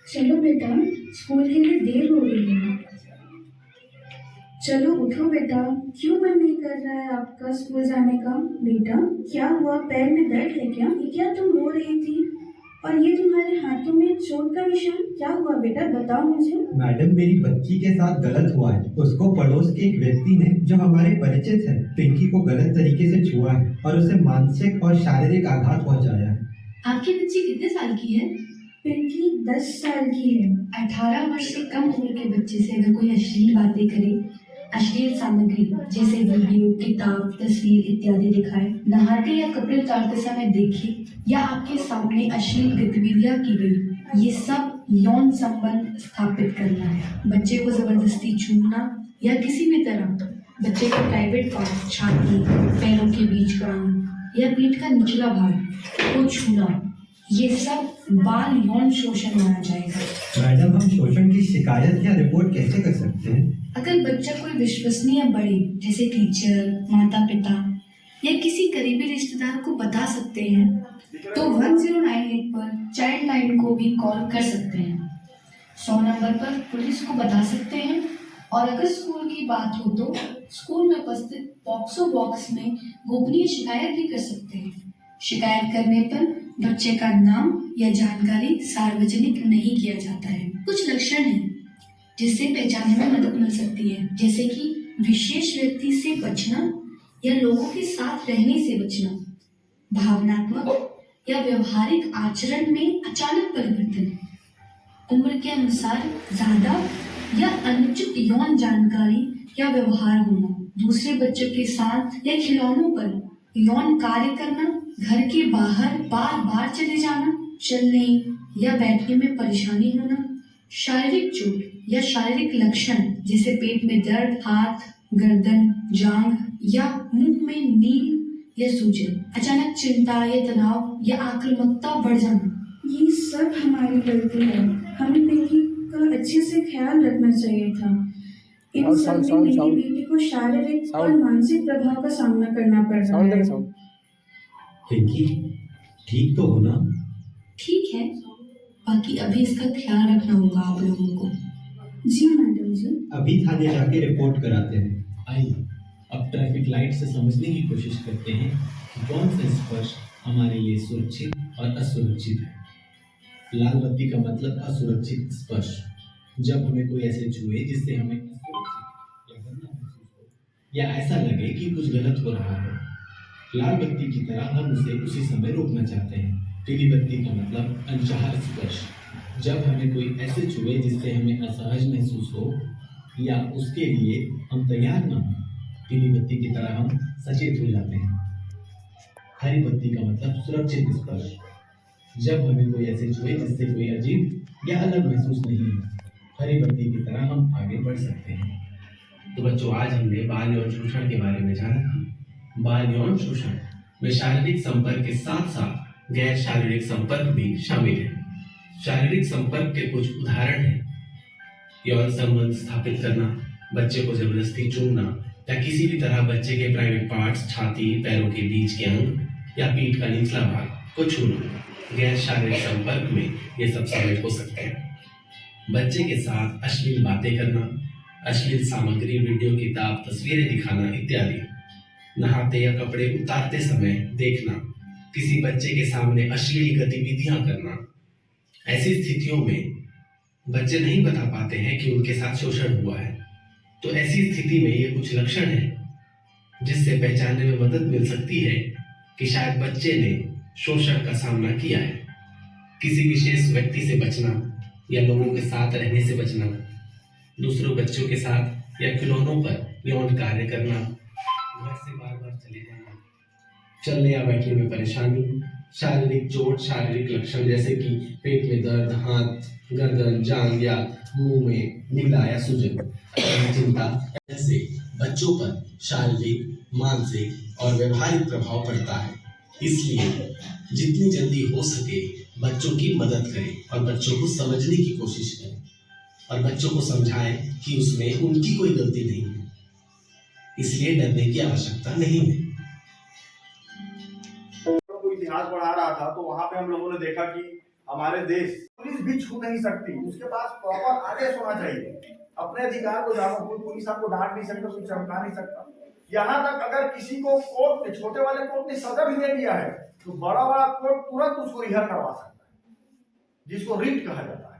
चलो बेटा, स्कूल के लिए देर हो रही है। चलो उठो बेटा, क्यों मन नहीं कर रहा है आपका स्कूल जाने का? बेटा क्या हुआ, पैर में दर्द है क्या? ये क्या तुम रो रही थी? और ये तुम्हारे हाथों में चोट का निशान क्या हुआ बेटा, बताओ मुझे। मैडम, मेरी बच्ची के साथ गलत हुआ है। उसको पड़ोस के एक व्यक्ति ने, जो हमारे परिचित है, पिंकी को गलत तरीके से छुआ है और उसे मानसिक और शारीरिक आघात पहुंचाया है। आपकी बच्ची कितने साल की है? पिंकी 10 साल की है। 18 वर्ष से कम उम्र के बच्चे से अगर कोई अश्लील बातें करे, अश्लील सामग्री जैसे वीडियो, किताब, तस्वीर इत्यादि दिखाए, नहाते या कपड़े उतारते समय देखे या आपके सामने अश्लील गतिविधियां की गई, ये सब यौन संबंध स्थापित करना है। बच्चे को जबरदस्ती छूना या किसी भी तरह बच्चे के प्राइवेट पार्ट, छाती, पैरों के बीच का अंग या पीठ का निचला भाग को छूना, ये सब बाल यौन शोषण माना जाएगा। मैडम, हम शोषण की शिकायत या रिपोर्ट कैसे कर सकते हैं? अगर बच्चा कोई विश्वसनीय बड़े जैसे टीचर, माता पिता या किसी करीबी रिश्तेदार को बता सकते हैं तो 1098 पर चाइल्ड लाइन को भी कॉल कर सकते हैं। 100 नंबर पर पुलिस को बता सकते हैं और अगर स्कूल की बात हो तो स्कूल में उपस्थित पॉक्सो बॉक्स में गोपनीय शिकायत भी कर सकते हैं। शिकायत करने पर बच्चे का नाम या जानकारी सार्वजनिक नहीं किया जाता है। कुछ लक्षण हैं जिससे पहचानने में मदद मिल सकती है, जैसे कि विशेष व्यक्ति से बचना या लोगों के साथ रहने से बचना, भावनात्मक या व्यवहारिक आचरण में अचानक परिवर्तन, उम्र के अनुसार ज्यादा या अनुचित यौन जानकारी या व्यवहार होना, दूसरे बच्चों के साथ या खिलौनों पर यौन कार्य करना, घर के बाहर बार बार चले जाना, चलने या बैठने में परेशानी होना, शारीरिक चोट या शारीरिक लक्षण जैसे पेट में दर्द, हाथ, गर्दन, जांघ या मुंह में नील या सूजन, अचानक चिंता या तनाव या आक्रामकता बढ़ जाना, ये सब हमारी गलती है। हमें पिंकी का अच्छे से ख्याल रखना चाहिए था। इन सब में मेरी बेटी को शारीरिक और मानसिक प्रभाव का सामना करना पड़ रहा है। पिंकी, ठीक तो हो ना? ठीक है, बाकी अभी इसका ख्याल रखना होगा आप लोगों को। जी मैडम जी। अभी थाने जाके रिपोर्ट कराते हैं। आइए अब ट्रैफिक लाइट से समझने की कोशिश करते हैं कि कौन सा स्पर्श हमारे लिए सुरक्षित और असुरक्षित है। लाल बत्ती का मतलब असुरक्षित स्पर्श। जब हमें कोई ऐसे छुए जिससे हमें असुरक्षित या गंदा महसूस हो या ऐसा लगे कि कुछ गलत हो रहा है, लाल बत्ती की तरह हम उसे उसी समय रोकना चाहते हैं। पीली बत्ती का मतलब अनचाहा स्पर्श। जब हमें कोई ऐसे छुए जिससे हमें असहज महसूस हो या उसके लिए हम तैयार न हो, पीली बत्ती की तरह हम सचेत हो जाते हैं। हरी बत्ती का मतलब सुरक्षित स्पर्श। जब हमें कोई ऐसे छुए जिससे कोई अजीब या अलग महसूस नहीं हो, हरी बत्ती की तरह हम आगे बढ़ सकते हैं। तो बच्चों, आज हमने बाल यौन शोषण के बारे में जाना। बाल यौन शोषण में शारीरिक संपर्क के साथ साथ गैर शारीरिक संपर्क भी शामिल है। शारीरिक संपर्क के कुछ उदाहरण हैं: यौन संबंध स्थापित करना, बच्चे को जबरदस्ती चूमना या किसी भी तरह बच्चे के प्राइवेट पार्ट्स, छाती, पैरों के बीच के अंग या पीठ का निचला भाग को छूना। गैर शारीरिक संपर्क में ये सब शामिल हो सकते हैं: बच्चे के साथ अश्लील बातें करना, अश्लील सामग्री, वीडियो, किताब, तस्वीरें दिखाना इत्यादि। नहाते या कपड़े उतारते समय देखना, किसी बच्चे के सामने अश्लील गतिविधियां करना। ऐसी स्थितियों में बच्चे नहीं बता पाते हैं कि उनके साथ शोषण हुआ है, तो ऐसी स्थिति में ये कुछ लक्षण हैं जिससे पहचानने में मदद मिल सकती है कि शायद बच्चे ने शोषण का सामना किया है। किसी विशेष व्यक्ति से बचना या लोगों के साथ रहने से बचना, दूसरों बच्चों के साथ या खिलौनों पर यौन कार्य करना, घर से बार बार चले जाना, चलने या बैठने में परेशानी, शारीरिक चोट, शारीरिक लक्षण जैसे कि पेट में दर्द, हाथ, गर्दन, जांघ या मुंह में नीला या सूजन, चिंता। ऐसे बच्चों पर शारीरिक, मानसिक और व्यवहारिक प्रभाव पड़ता है। इसलिए जितनी जल्दी हो सके बच्चों की मदद करें और बच्चों को समझने की कोशिश करें और बच्चों को समझाएं कि उसमें उनकी कोई गलती नहीं है, इसलिए डरने की आवश्यकता नहीं है। कोई इतिहास पढ़ा रहा था तो वहां पे हम लोगों ने देखा कि हमारे देश पुलिस भी छू नहीं सकती, उसके पास प्रॉपर आदेश होना चाहिए। अपने अधिकार को जानो, कोई पुलिस आपको डांट नहीं सकता, कोई चमका नहीं सकता। यहाँ तक अगर किसी को कोर्ट ने, छोटे वाले कोर्ट ने सजा भी दे दिया है तो बड़ा वाला कोर्ट तुरंत उसको रिहा करवा सकता है, जिसको रिट कहा जाता है।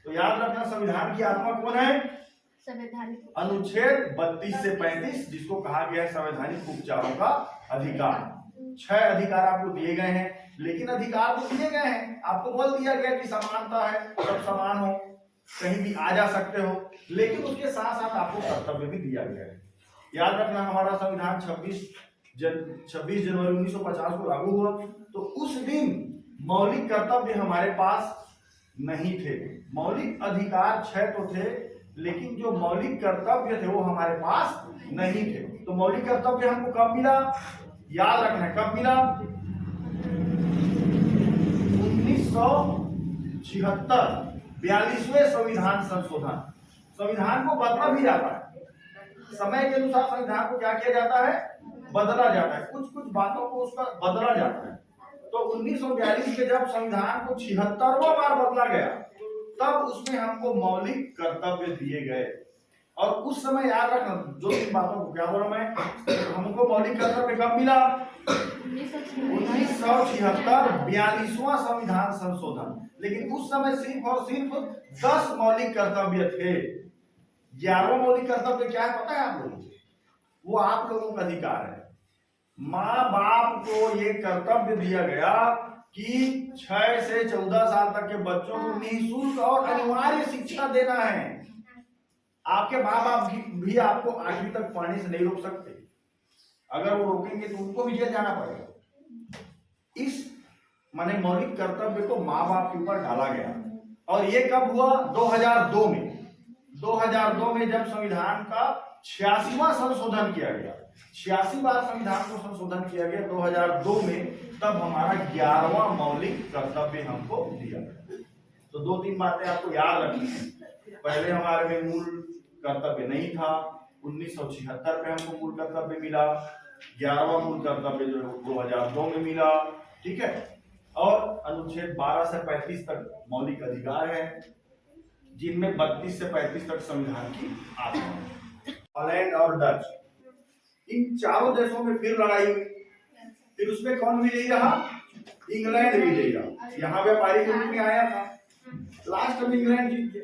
तो याद रखना, संविधान की आत्मा कौन है? संवैधानिक अनुच्छेद 32 से 35, जिसको कहा गया है संवैधानिक उपचारों का अधिकार। 6 अधिकार आपको दिए गए हैं, लेकिन अधिकार तो दिए गए हैं, आपको बोल दिया गया कि समानता है, सब समान हो, कहीं भी आ जा सकते हो, लेकिन उसके साथ साथ आपको कर्तव्य भी दिया गया है। याद रखना, हमारा संविधान 26 जनवरी 1950 को लागू हुआ, तो उस दिन मौलिक कर्तव्य हमारे पास नहीं थे। मौलिक अधिकार 6 तो थे, लेकिन जो मौलिक कर्तव्य थे वो हमारे पास नहीं थे। तो मौलिक कर्तव्य हमको कब मिला? याद रखना है, कब मिला? 1976 42वें संविधान संशोधन। संविधान को बदला भी जाता है, समय के अनुसार संविधान को क्या किया जाता है? बदला जाता है, कुछ कुछ बातों को उसका बदला जाता है। तो 1942 के जब संविधान को 76वां बार बदला गया, तब उसमें हमको मौलिक कर्तव्य दिए गए। और उस समय याद रखना, जो इन बातों को क्या बोला मैं, हमको मौलिक कर्तव्य कब मिला? 1976 42वां संविधान संशोधन। लेकिन उस समय सिर्फ और सिर्फ 10 मौलिक कर्तव्य थे। 11वां मौलिक कर्तव्य क्या है पता है आप लोगों को? वो आप लोगों का अधिकार है। माँ बाप को ये कर्तव्य दिया गया कि 6 से 14 साल तक के बच्चों को निःशुल्क और अनिवार्य शिक्षा देना है। आपके माँ बाप भी आपको 8वीं तक पढ़ने से नहीं रोक सकते। अगर वो रोकेंगे तो उनको भी जेल जाना पड़ेगा। इस माने मौलिक कर्तव्य को माँ बाप के ऊपर डाला गया। और ये कब हुआ? 2002 में। 2002 में जब संविधान का 86वां संशोधन किया गया, 86 बार संविधान को संशोधन किया गया 2002 में, तब हमारा 11वां मौलिक कर्तव्य हमको दिया गया। तो 2-3 बातें आपको याद रखनी है। पहले हमारे में मूल कर्तव्य नहीं था, 1976 में हमको मूल कर्तव्य मिला, 11वां मूल कर्तव्य जो 2002 में मिला, ठीक है। और अनुच्छेद 12 से 35 तक मौलिक अधिकार है, जिनमें 32 से 35 तक संविधान की आत्मा है। हॉलैंड और डच, इन चारों देशों में फिर लड़ाई हुई। फिर उसमें कौन विजयी रहा? इंग्लैंड विजयी रहा। यहाँ व्यापारी के रूप में आया था, लास्ट में इंग्लैंड जीत गया।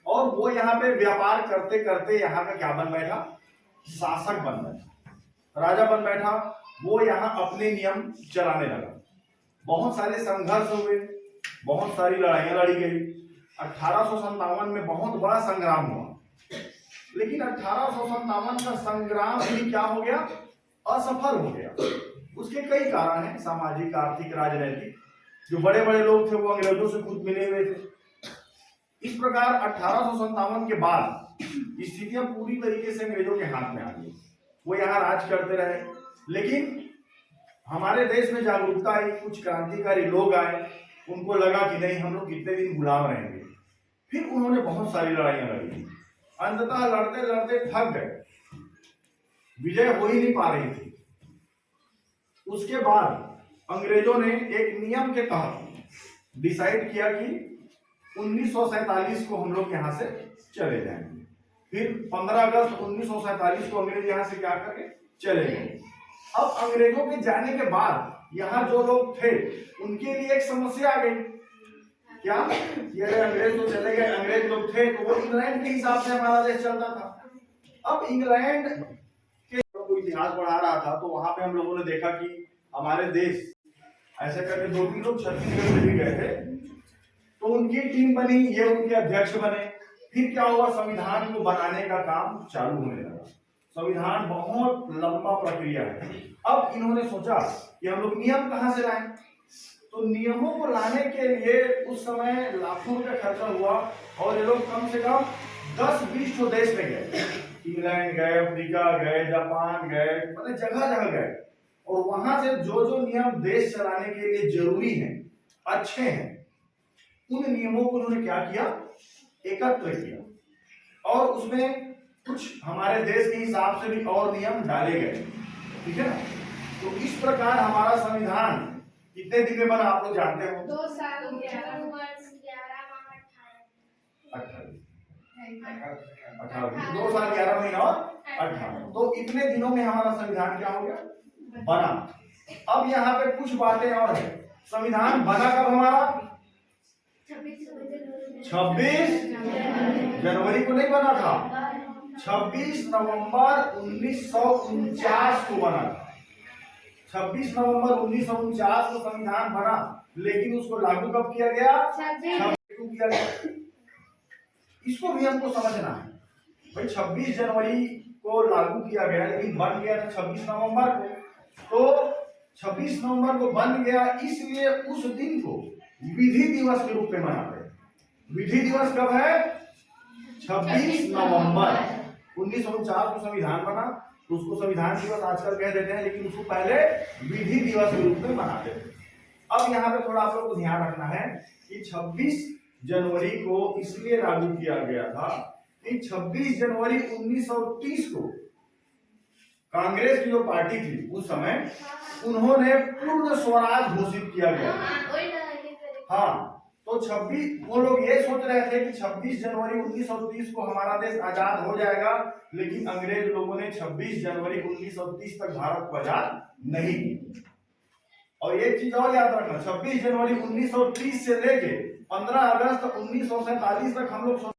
और वो यहाँ पे व्यापार करते करते यहाँ पे क्या बन बैठा? शासक बन बैठा, राजा बन बैठा। वो यहाँ अपने नियम चलाने लगा। बहुत सारे संघर्ष हुए, बहुत सारी लड़ाइयां लड़ी गई। 1857 में बहुत बड़ा संग्राम हुआ, लेकिन 1857 का संग्राम भी क्या हो गया? असफल हो गया। उसके कई कारण हैं, सामाजिक, आर्थिक, राजनीतिक। जो बड़े बड़े लोग थे वो अंग्रेजों से खुद मिले हुए थे। इस प्रकार 1857 के बाद स्थितियां पूरी तरीके से अंग्रेजों के हाथ में आ गई। वो यहाँ राज करते रहे, लेकिन हमारे देश में जागरूकता आई, कुछ क्रांतिकारी लोग आए, उनको लगा कि नहीं, हम लोग कितने दिन गुलाम रहेंगे। फिर उन्होंने बहुत सारी लड़ाइयां लड़ी। अंततः लड़ते लड़ते थक गए, विजय हो ही नहीं पा रही थी। उसके बाद अंग्रेजों ने एक नियम के तहत डिसाइड किया कि 1947 को हम लोग यहाँ से चले जाएंगे। फिर 15 अगस्त 1947 को अंग्रेज यहाँ से क्या करके चले गए। अब अंग्रेजों के जाने के बाद यहाँ जो लोग थे उनके लिए एक समस्या आ गई। क्या? ये अंग्रेज तो चले गए, अंग्रेज लोग थे तो वो इंग्लैंड के हिसाब से हमारा देश चलता था। अब इंग्लैंड के कोई इतिहास पढ़ा रहा था, तो वहां पे हम लोगों ने देखा कि हमारे देश ऐसे करके 2-3 लोग छत्तीसगढ़ में भी गए थे, तो उनकी टीम बनी, ये उनके अध्यक्ष बने। फिर क्या हुआ? संविधान को बनाने का काम चालू होने लगा। संविधान बहुत लंबा प्रक्रिया है। अब इन्होंने सोचा कि हम लोग नियम कहाँ से लाएं, तो नियमों को लाने के लिए उस समय लाखों रुपए खर्चा हुआ। और ये लोग कम से कम 10-20 देश में गए, इंग्लैंड गए, अफ्रीका गए, जापान गए, मतलब जगह जगह गए। और वहां से जो जो नियम देश चलाने के लिए जरूरी हैं, अच्छे हैं, उन नियमों को उन्होंने क्या किया? एकत्र किया। और उसमें कुछ हमारे देश के हिसाब से भी और नियम डाले गए, ठीक है ना। तो इस प्रकार हमारा संविधान कितने दिन में बना आप लोग जानते हो? 2 साल 11 18 2 साल 11 महीना और 18, तो इतने दिनों में हमारा संविधान क्या हो गया, बना। अब यहाँ पे कुछ बातें और है। संविधान बना कब हमारा? 26 जनवरी को नहीं बना था, 26 नवंबर 1949 को बना था। 26 नवंबर 1949 को संविधान बना, लेकिन उसको लागू कब किया गया? 26 को किया गया। इसको भी हमको समझना है भाई। 26 जनवरी को लागू किया गया, लेकिन बन गया था 26 नवंबर को। तो 26 नवंबर को बन गया, इसलिए उस दिन को विधि दिवस के रूप में मनाते हैं। विधि दिवस कब है? 26 नवंबर 1949 को संविधान बना, तो उसको संविधान दिवस आजकल कह देते हैं, लेकिन उसको पहले विधि दिवस के रूप में मनाते थे। अब यहाँ पे थोड़ा आप लोग को ध्यान रखना है कि 26 जनवरी को इसलिए लागू किया गया था कि 26 जनवरी 1930 को कांग्रेस की जो पार्टी थी उस समय, उन्होंने पूर्ण स्वराज घोषित किया गया। हाँ, तो 26 वो लोग ये सोच रहे थे कि 26 जनवरी 1930 को हमारा देश आजाद हो जाएगा, लेकिन अंग्रेज लोगों ने 26 जनवरी 1930 तक भारत को आजाद नहीं किया। और एक चीज और याद रखना, 26 जनवरी 1930 से लेके 15 अगस्त 1947 तक हम लोग